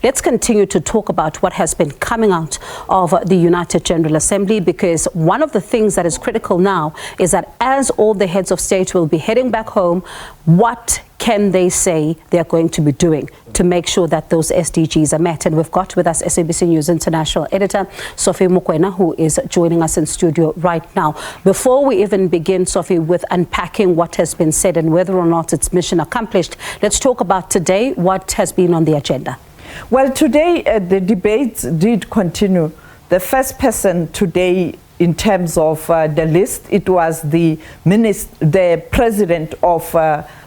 let's continue to talk about what has been coming out of the United General Assembly, because one of the things that is critical now is that as all the heads of state will be heading back home, what can they say they're going to be doing to make sure that those SDGs are met? And we've got with us SABC News International Editor Sophie Mokoena, who is joining us in studio right now. Before we even begin, Sophie, with unpacking what has been said and whether or not it's mission accomplished, let's talk about today, what has been on the agenda. Well, today the debates did continue. The first person today in terms of the list, it was the president of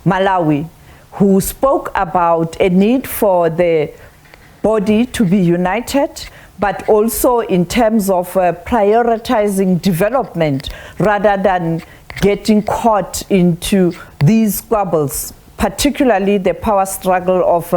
Malawi, who spoke about a need for the body to be united, but also in terms of prioritizing development rather than getting caught into these squabbles, particularly the power struggle of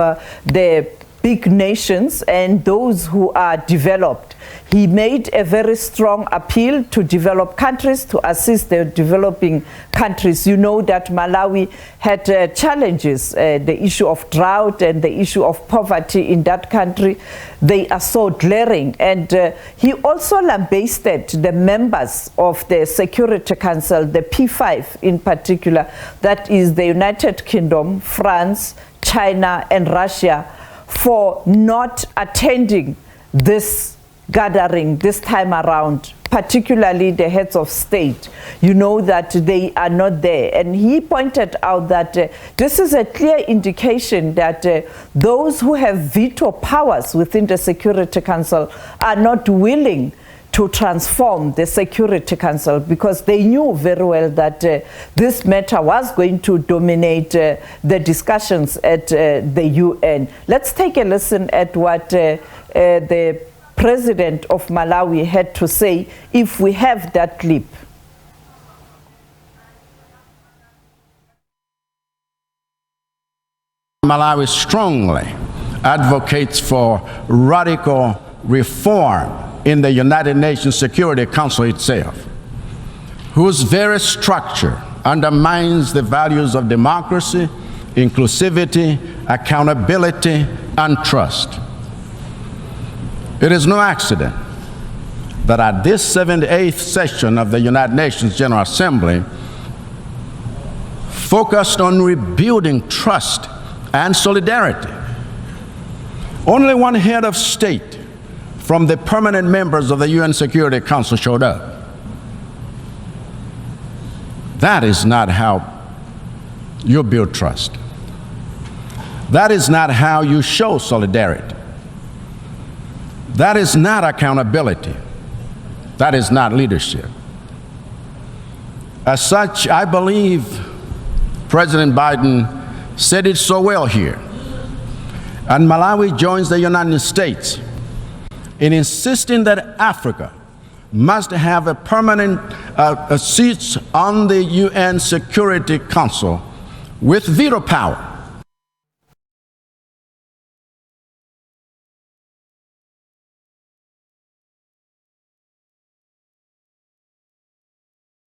the big nations and those who are developed. He made a very strong appeal to developed countries to assist the developing countries. You know that Malawi had challenges, the issue of drought and the issue of poverty in that country. They are so glaring. And he also lambasted the members of the Security Council, the P5 in particular, that is the United Kingdom, France, China, and Russia, for not attending this gathering this time around, particularly the heads of state. You know that they are not there. And he pointed out that this is a clear indication that those who have veto powers within the Security Council are not willing to transform the Security Council, because they knew very well that this matter was going to dominate the discussions at the UN. Let's take a listen at what the President of Malawi had to say, if we have that clip. Malawi strongly advocates for radical reform in the United Nations Security Council itself, whose very structure undermines the values of democracy, inclusivity, accountability, and trust. It is no accident that at this 78th session of the United Nations General Assembly, focused on rebuilding trust and solidarity, only one head of state from the permanent members of the UN Security Council showed up. That is not how you build trust. That is not how you show solidarity. That is not accountability. That is not leadership. As such, I believe President Biden said it so well here. And Malawi joins the United States in insisting that Africa must have a permanent seat on the UN Security Council with veto power.